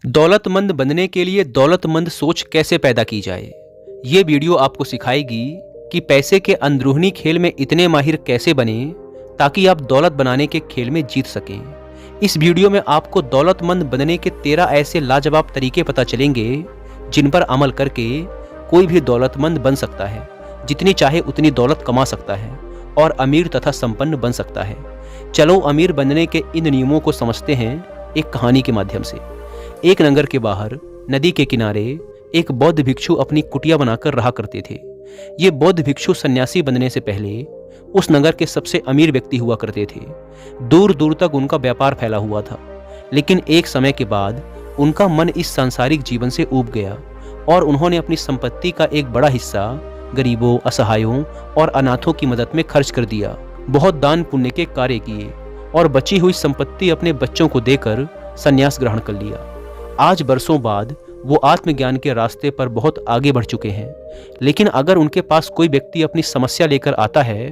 दौलतमंद बनने के लिए दौलतमंद सोच कैसे पैदा की जाए। ये वीडियो आपको सिखाएगी कि पैसे के अंदरूनी खेल में इतने माहिर कैसे बने ताकि आप दौलत बनाने के खेल में जीत सकें। इस वीडियो में आपको दौलतमंद बनने के 13 ऐसे लाजवाब तरीके पता चलेंगे जिन पर अमल करके कोई भी दौलतमंद बन सकता है, जितनी चाहे उतनी दौलत कमा सकता है और अमीर तथा संपन्न बन सकता है। चलो अमीर बनने के इन नियमों को समझते हैं एक कहानी के माध्यम से। एक नगर के बाहर नदी के किनारे एक बौद्ध भिक्षु अपनी कुटिया बनाकर रहा करते थे। ये बौद्ध भिक्षु सन्यासी बनने से पहले उस नगर के सबसे अमीर व्यक्ति हुआ करते थे। दूर दूर तक उनका व्यापार फैला हुआ था, लेकिन एक समय के बाद उनका मन इस सांसारिक जीवन से ऊब गया और उन्होंने अपनी संपत्ति का एक बड़ा हिस्सा गरीबों, असहायों और अनाथों की मदद में खर्च कर दिया। बहुत दान पुण्य के कार्य किए और बची हुई संपत्ति अपने बच्चों को देकर संन्यास ग्रहण कर लिया। आज बरसों बाद वो आत्मज्ञान के रास्ते पर बहुत आगे बढ़ चुके हैं, लेकिन अगर उनके पास कोई व्यक्ति अपनी समस्या लेकर आता है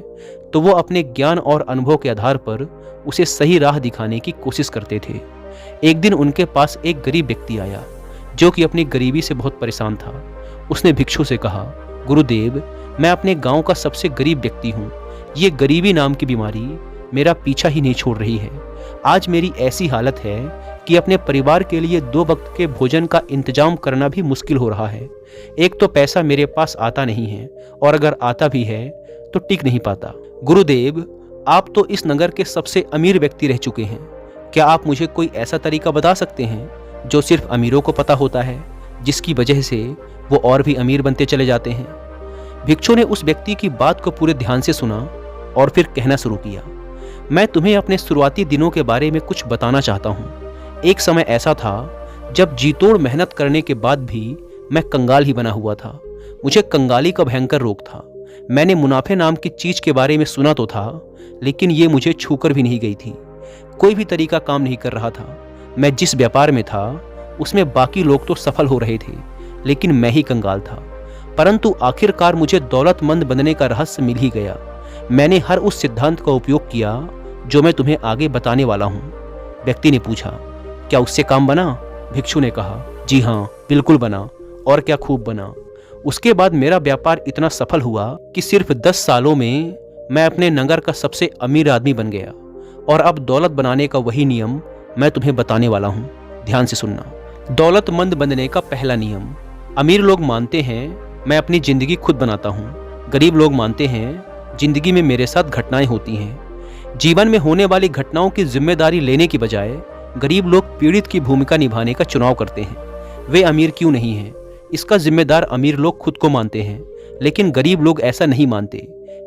तो वो अपने ज्ञान और अनुभव के आधार पर उसे सही राह दिखाने की कोशिश करते थे। एक दिन उनके पास एक गरीब व्यक्ति आया जो कि अपनी गरीबी से बहुत परेशान था। उसने भिक्षु से कहा, गुरुदेव, मैं अपने गांव का सबसे गरीब व्यक्ति हूँ। ये गरीबी नाम की बीमारी मेरा पीछा ही नहीं छोड़ रही है। आज मेरी ऐसी हालत है कि अपने परिवार के लिए 2 वक्त के भोजन का इंतजाम करना भी मुश्किल हो रहा है। एक तो पैसा मेरे पास आता नहीं है और अगर आता भी है तो टिक नहीं पाता। गुरुदेव, आप तो इस नगर के सबसे अमीर व्यक्ति रह चुके हैं। क्या आप मुझे कोई ऐसा तरीका बता सकते हैं जो सिर्फ अमीरों को पता होता है, जिसकी वजह से वो और भी अमीर बनते चले जाते हैं? भिक्षु ने उस व्यक्ति की बात को पूरे ध्यान से सुना और फिर कहना शुरू किया, मैं तुम्हें अपने शुरुआती दिनों के बारे में कुछ बताना चाहता हूँ। एक समय ऐसा था जब जीतोड़ मेहनत करने के बाद भी मैं कंगाल ही बना हुआ था। मुझे कंगाली का भयंकर रोग था। मैंने मुनाफे नाम की चीज के बारे में सुना तो था, लेकिन ये मुझे छूकर भी नहीं गई थी। कोई भी तरीका काम नहीं कर रहा था। मैं जिस व्यापार में था उसमें बाकी लोग तो सफल हो रहे थे, लेकिन मैं ही कंगाल था। परंतु आखिरकार मुझे दौलतमंद बनने का रहस्य मिल ही गया। मैंने हर उस सिद्धांत का उपयोग किया जो मैं तुम्हें आगे बताने वाला हूँ। व्यक्ति ने पूछा, क्या उससे काम बना? भिक्षु ने कहा, जी हाँ, बिल्कुल बना, और क्या खूब बना। उसके बाद मेरा व्यापार इतना सफल हुआ कि सिर्फ 10 सालों में मैं अपने नगर का सबसे अमीर आदमी बन गया। और अब दौलत बनाने का वही नियम मैं तुम्हें बताने वाला हूँ। ध्यान से सुनना। दौलतमंद बनने का पहला नियम। अमीर लोग मानते हैं मैं अपनी जिंदगी खुद बनाता हूँ। गरीब लोग मानते हैं जिंदगी में मेरे साथ घटनाएं होती हैं। जीवन में होने वाली घटनाओं की जिम्मेदारी लेने की बजाय गरीब लोग पीड़ित की भूमिका निभाने का चुनाव करते हैं। वे अमीर क्यों नहीं हैं, इसका जिम्मेदार अमीर लोग खुद को मानते हैं, लेकिन गरीब लोग ऐसा नहीं मानते।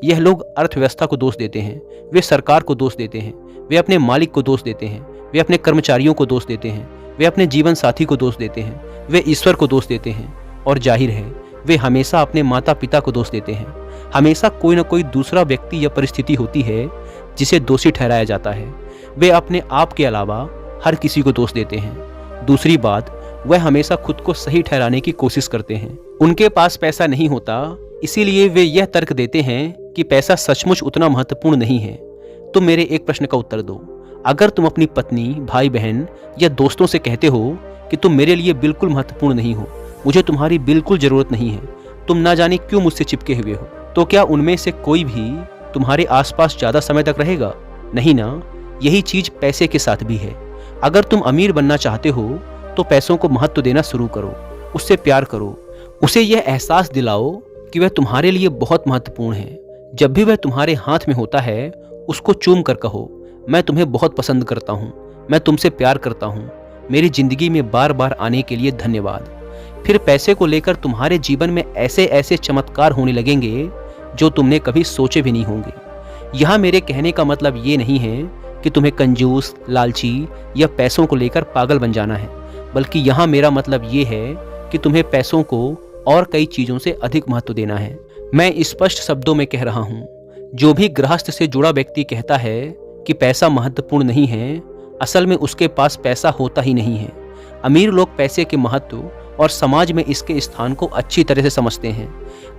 यह लोग अर्थव्यवस्था को दोष देते हैं, वे सरकार को दोष देते हैं, वे अपने मालिक को दोष देते हैं, वे अपने कर्मचारियों को दोष देते हैं, वे अपने जीवन साथी को दोष देते हैं, वे ईश्वर को दोष देते हैं और जाहिर है वे हमेशा अपने माता पिता को दोष देते हैं। हमेशा कोई न कोई दूसरा व्यक्ति या परिस्थिति होती है जिसे दोषी ठहराया जाता है। वे अपने आप के अलावा हर किसी को दोष देते हैं। दूसरी बात, वह हमेशा खुद को सही ठहराने की कोशिश करते हैं। उनके पास पैसा नहीं होता, इसीलिए वे यह तर्क देते हैं कि पैसा सचमुच उतना महत्वपूर्ण नहीं है। तुम मेरे एक प्रश्न का उत्तर दो। अगर तुम अपनी पत्नी, भाई बहन या दोस्तों से कहते हो कि तुम मेरे लिए बिल्कुल महत्वपूर्ण नहीं हो, मुझे तुम्हारी बिल्कुल जरूरत नहीं है, तुम ना जाने क्यों मुझसे चिपके हुए हो, तो क्या उनमें से कोई भी तुम्हारे आसपास ज्यादा समय तक रहेगा? नहीं ना। यही चीज पैसे के साथ भी है। अगर तुम अमीर बनना चाहते हो तो पैसों को महत्व देना शुरू करो, उससे प्यार करो, उसे यह एहसास दिलाओ कि वह तुम्हारे लिए बहुत महत्वपूर्ण है। जब भी वह तुम्हारे हाथ में होता है उसको चूम कर कहो, मैं तुम्हें बहुत पसंद करता हूँ, मैं तुमसे प्यार करता हूँ, मेरी जिंदगी में बार बार आने के लिए धन्यवाद। फिर पैसे को लेकर तुम्हारे जीवन में ऐसे ऐसे चमत्कार होने लगेंगे जो तुमने कभी सोचे भी नहीं होंगे। यहाँ मेरे कहने का मतलब ये नहीं है कि तुम्हें कंजूस, लालची या पैसों को लेकर पागल बन जाना है, बल्कि यहाँ मेरा मतलब ये है कि तुम्हें पैसों को और कई चीज़ों से अधिक महत्व देना है। मैं स्पष्ट शब्दों में कह रहा हूँ, जो भी गृहस्थ से जुड़ा व्यक्ति कहता है कि पैसा महत्वपूर्ण नहीं है, असल में उसके पास पैसा होता ही नहीं है। अमीर लोग पैसे के महत्व और समाज में इसके स्थान को अच्छी तरह से समझते हैं।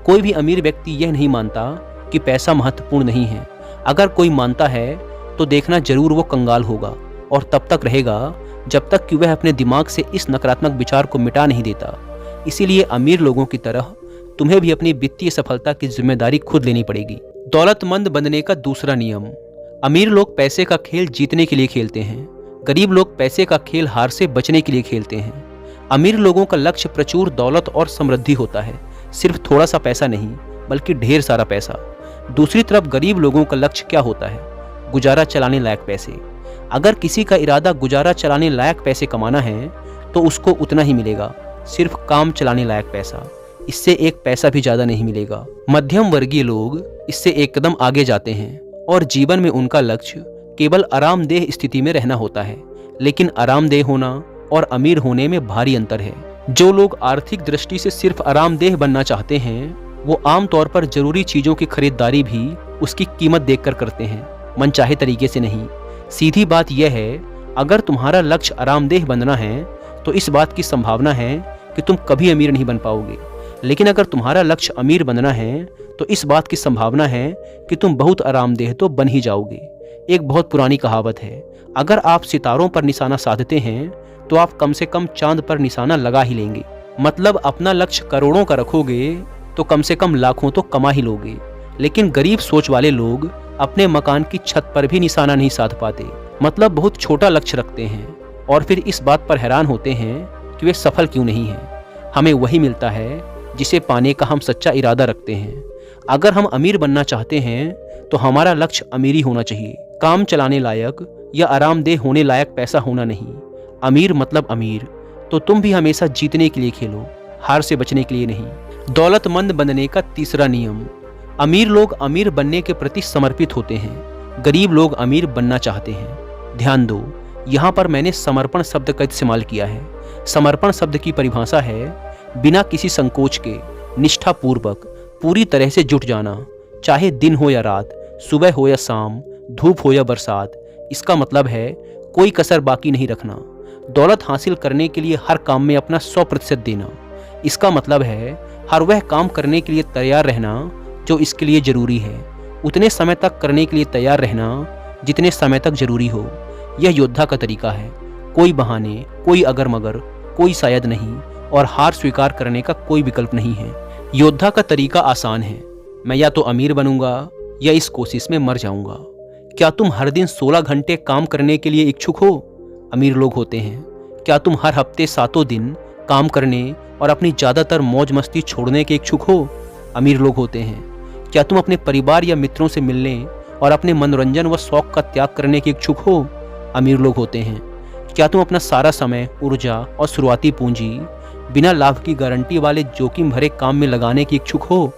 कोई भी अमीर व्यक्ति यह नहीं मानता कि पैसा महत्वपूर्ण नहीं है। अगर कोई मानता है तो देखना जरूर वो कंगाल होगा और तब तक रहेगा जब तक कि वह अपने दिमाग से इस नकारात्मक विचार को मिटा नहीं देता। इसीलिए अमीर लोगों की तरह तुम्हें भी अपनी वित्तीय सफलता की जिम्मेदारी खुद लेनी पड़ेगी। दौलतमंद बनने का दूसरा नियम। अमीर लोग पैसे का खेल जीतने के लिए खेलते हैं, गरीब लोग पैसे का खेल हार से बचने के लिए खेलते हैं। अमीर लोगों का लक्ष्य प्रचुर दौलत और समृद्धि होता है, सिर्फ थोड़ा सा पैसा नहीं बल्कि ढेर सारा पैसा। दूसरी तरफ गरीब लोगों का लक्ष्य क्या होता है? गुजारा चलाने लायक पैसे। अगर किसी का इरादा गुजारा चलाने लायक पैसे कमाना है तो उसको उतना ही मिलेगा, सिर्फ काम चलाने लायक पैसा। इससे एक पैसा भी ज्यादा नहीं मिलेगा। मध्यम वर्गीय लोग इससे एक कदम आगे जाते हैं और जीवन में उनका लक्ष्य केवल आरामदेह स्थिति में रहना होता है। लेकिन आरामदेह होना और अमीर होने में भारी अंतर है। जो लोग आर्थिक दृष्टि से सिर्फ आरामदेह बनना चाहते हैं वो आमतौर पर जरूरी चीजों की खरीदारी भी उसकी कीमत देखकर करते हैं, मनचाहे तरीके से नहीं। सीधी बात यह है, अगर तुम्हारा लक्ष्य आरामदेह बनना है तो इस बात की संभावना है कि तुम कभी अमीर नहीं बन पाओगे। लेकिन अगर तुम्हारा लक्ष्य अमीर बनना है तो इस बात की संभावना है कि तुम बहुत आरामदेह तो बन ही जाओगे। एक बहुत पुरानी कहावत है, अगर आप सितारों पर निशाना साधते हैं तो आप कम से कम चांद पर निशाना लगा ही लेंगे। मतलब अपना लक्ष्य करोड़ों का रखोगे तो कम से कम लाखों तो कमा ही लोगे। लेकिन गरीब सोच वाले लोग अपने मकान की छत पर भी निशाना नहीं साध पाते, मतलब बहुत छोटा लक्ष्य रखते हैं और फिर इस बात पर हैरान होते हैं कि वे सफल क्यों नहीं हैं। हमें वही मिलता है जिसे पाने का हम सच्चा इरादा रखते हैं। अगर हम अमीर बनना चाहते हैं तो हमारा लक्ष्य अमीरी होना चाहिए, काम चलाने लायक या आरामदेह होने लायक पैसा होना नहीं। अमीर मतलब अमीर, तो तुम भी हमेशा जीतने के लिए खेलो, हार से बचने के लिए नहीं। दौलतमंद बनने का तीसरा नियम। अमीर लोग अमीर बनने के प्रति समर्पित होते हैं, गरीब लोग अमीर बनना चाहते हैं। ध्यान दो, यहाँ पर मैंने समर्पण शब्द का इस्तेमाल किया है। समर्पण शब्द की परिभाषा है बिना किसी संकोच के, निष्ठापूर्वक, पूरी तरह से जुट जाना, चाहे दिन हो या रात, सुबह हो या शाम, धूप हो या बरसात। इसका मतलब है कोई कसर बाकी नहीं रखना। दौलत हासिल करने के लिए हर काम में अपना 100% देना। इसका मतलब है हर वह काम करने के लिए तैयार रहना जो इसके लिए जरूरी है, उतने समय तक करने के लिए तैयार रहना जितने समय तक जरूरी हो। यह योद्धा का तरीका है, कोई बहाने, कोई अगर मगर, कोई शायद नहीं और हार स्वीकार करने का कोई विकल्प नहीं है। योद्धा का तरीका आसान है, मैं या तो अमीर बनूंगा या इस कोशिश में मर जाऊंगा। क्या तुम हर दिन 16 घंटे काम करने के लिए इच्छुक हो? अमीर लोग होते हैं। क्या तुम हर हफ्ते 7 दिन काम करने और अपनी ज़्यादातर मौज मस्ती छोड़ने के इच्छुक हो? अमीर लोग होते हैं। क्या तुम अपने परिवार या मित्रों से मिलने और अपने मनोरंजन व शौक का त्याग करने के इच्छुक हो? अमीर लोग होते हैं। क्या तुम अपना सारा समय, ऊर्जा और शुरुआती पूंजी बिना लाभ की गारंटी वाले जोखिम भरे काम में लगाने के इच्छुक हो?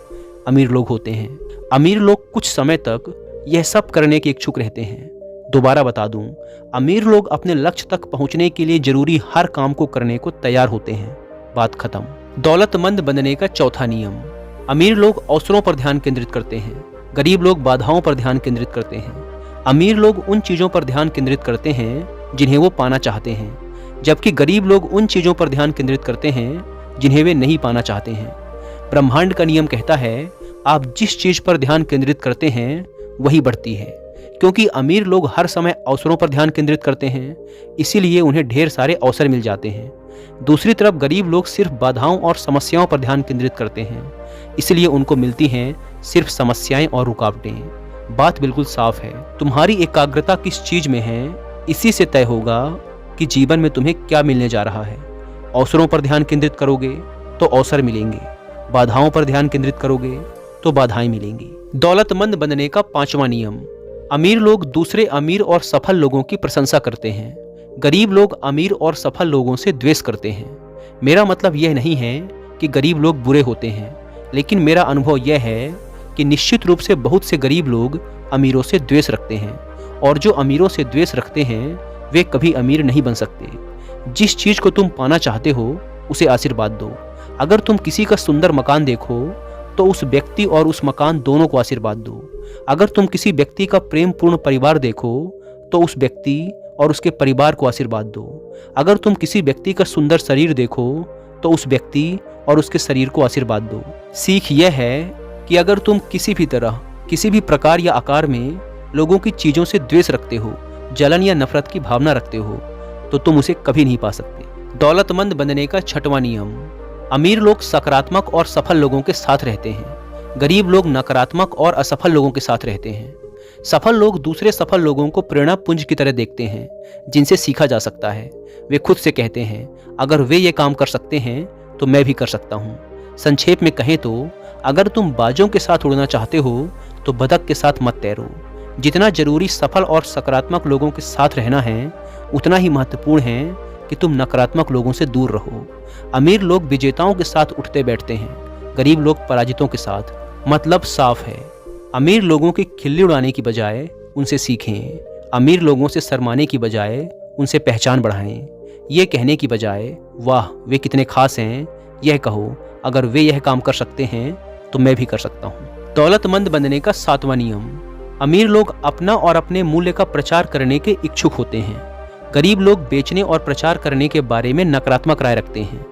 अमीर लोग होते हैं। अमीर लोग कुछ समय तक यह सब करने के इच्छुक रहते हैं। दोबारा बता दूं, अमीर लोग अपने लक्ष्य तक पहुंचने के लिए जरूरी हर काम को करने को तैयार होते हैं। बात खत्म। दौलतमंद बनने का चौथा नियम। अमीर लोग अवसरों पर ध्यान केंद्रित करते हैं, गरीब लोग बाधाओं पर ध्यान केंद्रित करते हैं। अमीर लोग उन चीजों पर ध्यान केंद्रित करते हैं जिन्हें वो पाना चाहते हैं, जबकि गरीब लोग उन चीजों पर ध्यान केंद्रित करते हैं जिन्हें वे नहीं पाना चाहते हैं। ब्रह्मांड का नियम कहता है, आप जिस चीज पर ध्यान केंद्रित करते हैं वही बढ़ती है। क्योंकि अमीर लोग हर समय अवसरों पर ध्यान केंद्रित करते हैं, इसीलिए उन्हें ढेर सारे अवसर मिल जाते हैं। दूसरी तरफ गरीब लोग सिर्फ बाधाओं और समस्याओं पर ध्यान केंद्रित करते हैं, इसलिए उनको मिलती हैं सिर्फ समस्याएं और रुकावटें। बात बिल्कुल साफ है, तुम्हारी एकाग्रता किस चीज में है इसी से तय होगा कि जीवन में तुम्हें क्या मिलने जा रहा है। अवसरों पर ध्यान केंद्रित करोगे तो अवसर मिलेंगे, बाधाओं पर ध्यान केंद्रित करोगे तो बाधाएं मिलेंगी। दौलतमंद बनने का पांचवा नियम। अमीर लोग दूसरे अमीर और सफल लोगों की प्रशंसा करते हैं, गरीब लोग अमीर और सफल लोगों से द्वेष करते हैं। मेरा मतलब यह नहीं है कि गरीब लोग बुरे होते हैं, लेकिन मेरा अनुभव यह है कि निश्चित रूप से बहुत से गरीब लोग अमीरों से द्वेष रखते हैं, और जो अमीरों से द्वेष रखते हैं वे कभी अमीर नहीं बन सकते। जिस चीज को तुम पाना चाहते हो उसे आशीर्वाद दो। अगर तुम किसी का सुंदर मकान देखो तो उस व्यक्ति और उस मकान दोनों को आशीर्वाद दो। अगर तुम किसी व्यक्ति का प्रेम पूर्ण परिवार देखो तो उस व्यक्ति और उसके परिवार को आशीर्वाद दो। अगर तुम किसी व्यक्ति का सुंदर शरीर देखो तो उस व्यक्ति और उसके शरीर को आशीर्वाद दो। सीख यह है कि अगर तुम किसी भी तरह, किसी भी प्रकार या आकार में लोगों की चीजों से द्वेष रखते हो, जलन या नफरत की भावना रखते हो, तो तुम उसे कभी नहीं पा सकते। दौलतमंद बनने का छठवां नियम। अमीर लोग सकारात्मक और सफल लोगों के साथ रहते हैं। गरीब लोग नकारात्मक और असफल लोगों के साथ रहते हैं। सफल लोग दूसरे सफल लोगों को प्रेरणा पुंज की तरह देखते हैं, जिनसे सीखा जा सकता है। वे खुद से कहते हैं, अगर वे ये काम कर सकते हैं तो मैं भी कर सकता हूँ। संक्षेप में कहें तो अगर तुम बाजों के साथ उड़ना चाहते हो तो बतख के साथ मत तैरो। जितना जरूरी सफल और सकारात्मक लोगों के साथ रहना है, उतना ही महत्वपूर्ण है कि तुम नकारात्मक लोगों से दूर रहो। अमीर लोग विजेताओं के साथ उठते बैठते हैं, गरीब लोग पराजितों के साथ। मतलब साफ है, अमीर लोगों की खिल्ली उड़ाने की बजाय उनसे सीखें। अमीर लोगों से शर्माने की बजाय उनसे पहचान बढ़ाएं। ये कहने की बजाय वाह वे कितने खास हैं, यह कहो अगर वे यह काम कर सकते हैं तो मैं भी कर सकता हूँ। दौलतमंद बनने का सातवां नियम। अमीर लोग अपना और अपने मूल्य का प्रचार करने के इच्छुक होते हैं। गरीब लोग बेचने और प्रचार करने के बारे में नकारात्मक राय रखते हैं।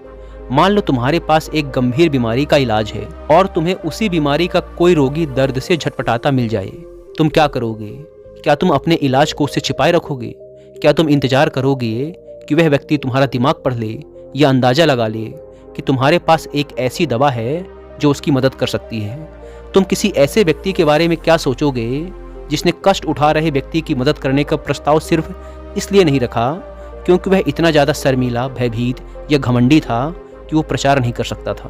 मान लो तुम्हारे पास एक गंभीर बीमारी का इलाज है और तुम्हें उसी बीमारी का कोई रोगी दर्द से झटपटाता मिल जाए, तुम क्या करोगे? क्या तुम अपने इलाज को उससे छिपाए रखोगे? क्या तुम इंतजार करोगे कि वह व्यक्ति तुम्हारा दिमाग पढ़ ले या अंदाजा लगा ले कि तुम्हारे पास एक ऐसी दवा है जो उसकी मदद कर सकती है? तुम किसी ऐसे व्यक्ति के बारे में क्या सोचोगे जिसने कष्ट उठा रहे व्यक्ति की मदद करने का प्रस्ताव सिर्फ इसलिए नहीं रखा क्योंकि वह इतना ज़्यादा शर्मीला, भयभीत या घमंडी था कि वो प्रचार नहीं कर सकता था?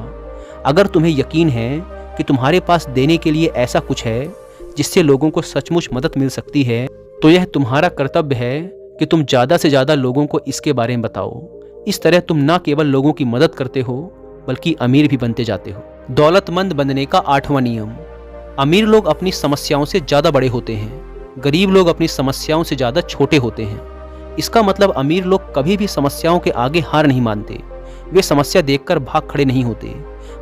अगर तुम्हें यकीन है कि तुम्हारे पास देने के लिए ऐसा कुछ है जिससे लोगों को सचमुच मदद मिल सकती है, तो यह तुम्हारा कर्तव्य है कि तुम ज़्यादा से ज़्यादा लोगों को इसके बारे में बताओ। इस तरह तुम न केवल लोगों की मदद करते हो बल्कि अमीर भी बनते जाते हो। दौलतमंद बनने का आठवां नियम। अमीर लोग अपनी समस्याओं से ज़्यादा बड़े होते हैं, गरीब लोग अपनी समस्याओं से ज़्यादा छोटे होते हैं। इसका मतलब अमीर लोग कभी भी समस्याओं के आगे हार नहीं मानते। वे समस्या देखकर भाग खड़े नहीं होते,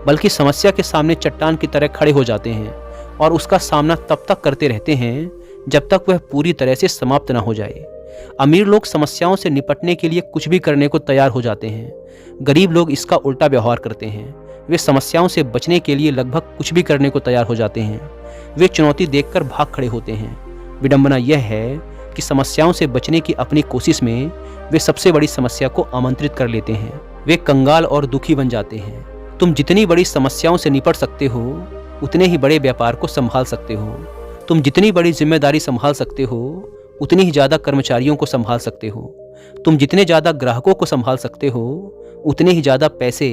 बल्कि समस्या के सामने चट्टान की तरह खड़े हो जाते हैं और उसका सामना तब तक करते रहते हैं जब तक वह पूरी तरह से समाप्त न हो जाए। अमीर लोग समस्याओं से निपटने के लिए कुछ भी करने को तैयार हो जाते हैं। गरीब लोग इसका उल्टा व्यवहार करते हैं। वे समस्याओं से बचने के लिए लगभग कुछ भी करने को तैयार हो जाते हैं। वे चुनौती देखकर भाग खड़े होते हैं। विडंबना यह है कि समस्याओं से बचने की अपनी कोशिश में वे सबसे बड़ी समस्या को आमंत्रित कर लेते हैं। वे कंगाल और दुखी बन जाते हैं। तुम जितनी बड़ी समस्याओं से निपट सकते हो उतने ही बड़े व्यापार को संभाल सकते हो। तुम जितनी बड़ी जिम्मेदारी संभाल सकते हो उतनी ही ज़्यादा कर्मचारियों को संभाल सकते हो। तुम जितने ज़्यादा ग्राहकों को संभाल सकते हो उतने ही ज़्यादा पैसे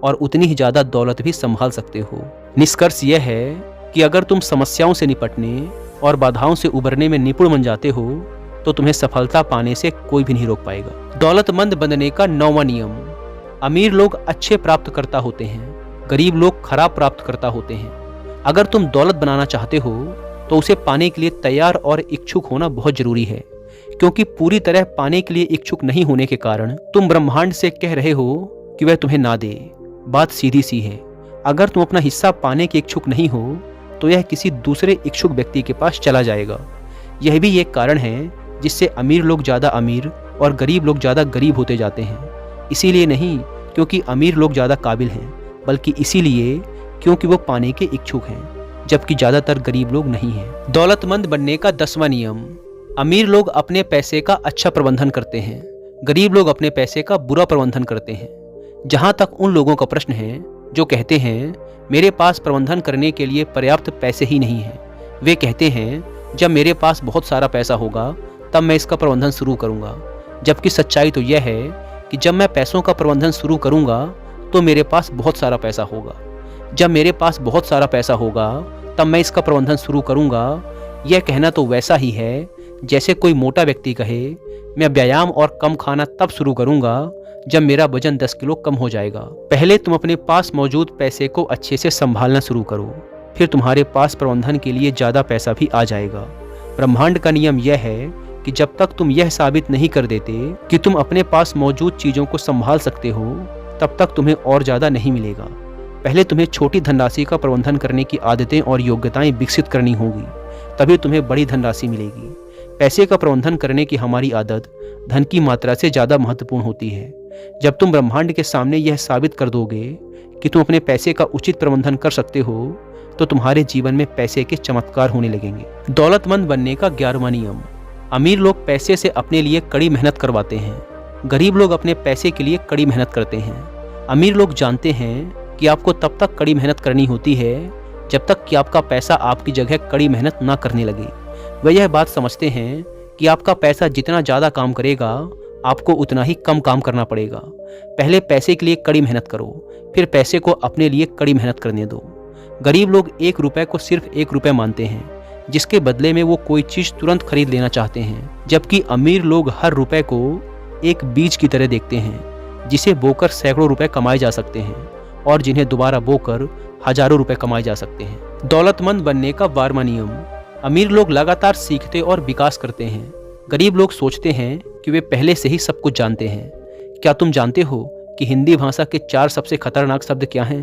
और उतनी ही ज़्यादा दौलत भी संभाल सकते हो। निष्कर्ष यह है कि अगर तुम समस्याओं से निपटने और बाधाओं से उबरने में निपुण बन जाते हो तो तुम्हें सफलता पाने से कोई भी नहीं रोक पाएगा। दौलतमंद बनने का नौवां नियम। अमीर लोग अच्छे प्राप्तकर्ता होते हैं, गरीब लोग खराब प्राप्तकर्ता होते हैं। अगर तुम दौलत बनाना चाहते हो तो उसे पाने के लिए तैयार और इच्छुक होना बहुत जरूरी है, क्योंकि पूरी तरह पाने के लिए इच्छुक नहीं होने के कारण तुम ब्रह्मांड से कह रहे हो कि वह तुम्हें ना दे। बात सीधी सी है, अगर तुम अपना हिस्सा पाने के इच्छुक नहीं हो तो यह किसी दूसरे इच्छुक व्यक्ति के पास चला जाएगा। यह भी एक कारण है जिससे अमीर लोग ज़्यादा अमीर और गरीब लोग ज़्यादा गरीब होते जाते हैं। इसीलिए नहीं क्योंकि अमीर लोग ज़्यादा काबिल हैं, बल्कि इसीलिए क्योंकि वो पाने के इच्छुक हैं, जबकि ज़्यादातर गरीब लोग नहीं हैं। दौलतमंद बनने का 10वां नियम। अमीर लोग अपने पैसे का अच्छा प्रबंधन करते हैं, गरीब लोग अपने पैसे का बुरा प्रबंधन करते हैं। जहाँ तक उन लोगों का प्रश्न है जो कहते हैं मेरे पास प्रबंधन करने के लिए पर्याप्त पैसे ही नहीं हैं, वे कहते हैं जब मेरे पास बहुत सारा पैसा होगा तब मैं इसका प्रबंधन शुरू करूँगा। जबकि सच्चाई तो यह है कि जब मैं पैसों का प्रबंधन शुरू करूँगा तो मेरे पास बहुत सारा पैसा होगा। जब मेरे पास बहुत सारा पैसा होगा तब मैं इसका प्रबंधन शुरू करूँगा। यह कहना तो वैसा ही है जैसे कोई मोटा व्यक्ति कहे मैं व्यायाम और कम खाना तब शुरू करूँगा जब मेरा वजन 10 किलो कम हो जाएगा। पहले तुम अपने पास मौजूद पैसे को अच्छे से संभालना शुरू करो, फिर तुम्हारे पास प्रबंधन के लिए ज़्यादा पैसा भी आ जाएगा। ब्रह्मांड का नियम यह है कि जब तक तुम यह साबित नहीं कर देते कि तुम अपने पास मौजूद चीज़ों को संभाल सकते हो तब तक तुम्हें और ज़्यादा नहीं मिलेगा। पहले तुम्हें छोटी धनराशि का प्रबंधन करने की आदतें और योग्यताएं विकसित करनी होगी, तभी तुम्हें बड़ी धनराशि मिलेगी। पैसे का प्रबंधन करने की हमारी आदत धन की मात्रा से ज़्यादा महत्वपूर्ण होती है। जब तुम ब्रह्मांड के सामने यह साबित कर दोगे कि तुम अपने पैसे का उचित प्रबंधन कर सकते हो तो तुम्हारे जीवन में पैसे के चमत्कार होने लगेंगे। दौलतमंद बनने का 11वां नियम। अमीर लोग पैसे से अपने लिए कड़ी मेहनत करवाते हैं, गरीब लोग अपने पैसे के लिए कड़ी मेहनत करते हैं। अमीर लोग जानते हैं कि आपको तब तक कड़ी मेहनत करनी होती है जब तक कि आपका पैसा आपकी जगह कड़ी मेहनत ना करने लगे। वे यह बात समझते हैं कि आपका पैसा जितना ज़्यादा काम करेगा आपको उतना ही कम काम करना पड़ेगा। पहले पैसे के लिए कड़ी मेहनत करो, फिर पैसे को अपने लिए कड़ी मेहनत करने दो। गरीब लोग 1 रुपये को सिर्फ 1 रुपये मानते हैं, जिसके बदले में वो कोई चीज़ तुरंत खरीद लेना चाहते हैं, जबकि अमीर लोग हर रुपये को एक बीज की तरह देखते हैं, जिसे बोकर सैकड़ों रुपए कमाए जा सकते हैं और जिन्हें दोबारा बोकर हजारों रुपए कमाए जा सकते हैं। दौलतमंद बनने का 12वां नियम। अमीर लोग लगातार सीखते और विकास करते हैं। गरीब लोग सोचते हैं कि वे पहले से ही सब कुछ जानते हैं। क्या तुम जानते हो कि हिंदी भाषा के 4 सबसे खतरनाक शब्द क्या हैं?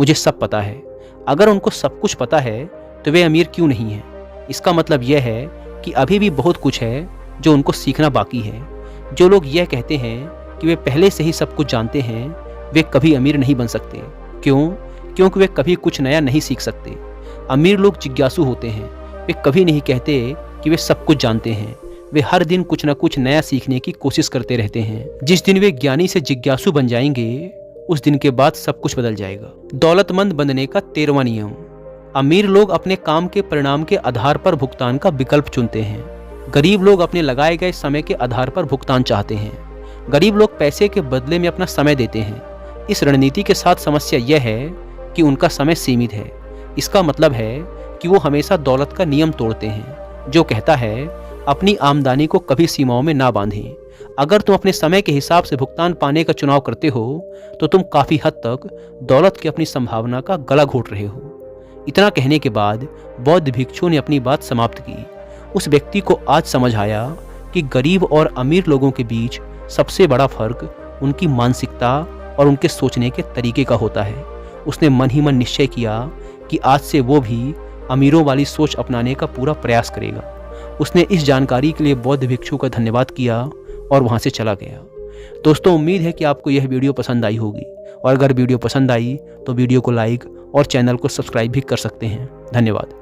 मुझे सब पता है। अगर उनको सब कुछ पता है तो वे अमीर क्यों नहीं हैं? इसका मतलब यह है कि अभी भी बहुत कुछ है जो उनको सीखना बाकी है। जो लोग यह कहते हैं कि वे पहले से ही सब कुछ जानते हैं, वे कभी अमीर नहीं बन सकते। क्यों? क्योंकि वे कभी कुछ नया नहीं सीख सकते। अमीर लोग जिज्ञासु होते हैं। वे कभी नहीं कहते कि वे सब कुछ जानते हैं। वे हर दिन कुछ न कुछ नया सीखने की कोशिश करते रहते हैं। जिस दिन वे ज्ञानी से जिज्ञासु बन जाएंगे, उस दिन के बाद सब कुछ बदल जाएगा। दौलतमंद बनने का 13वां नियम। अमीर लोग अपने काम के परिणाम के आधार पर भुगतान का विकल्प चुनते हैं। गरीब लोग अपने लगाए गए समय के आधार पर भुगतान चाहते हैं। गरीब लोग पैसे के बदले में अपना समय देते हैं। इस रणनीति के साथ समस्या यह है कि उनका समय सीमित है। इसका मतलब है कि वो हमेशा दौलत का नियम तोड़ते हैं, जो कहता है अपनी आमदनी को कभी सीमाओं में ना बांधें। अगर तुम अपने समय के हिसाब से भुगतान पाने का चुनाव करते हो तो तुम काफ़ी हद तक दौलत की अपनी संभावना का गला घोट रहे हो। इतना कहने के बाद बौद्ध भिक्षु ने अपनी बात समाप्त की। उस व्यक्ति को आज समझ आया कि गरीब और अमीर लोगों के बीच सबसे बड़ा फर्क उनकी मानसिकता और उनके सोचने के तरीके का होता है। उसने मन ही मन निश्चय किया कि आज से वो भी अमीरों वाली सोच अपनाने का पूरा प्रयास करेगा। उसने इस जानकारी के लिए बौद्ध भिक्षु का धन्यवाद किया और वहाँ से चला गया। दोस्तों, उम्मीद है कि आपको यह वीडियो पसंद आई होगी, और अगर वीडियो पसंद आई तो वीडियो को लाइक और चैनल को सब्सक्राइब भी कर सकते हैं। धन्यवाद।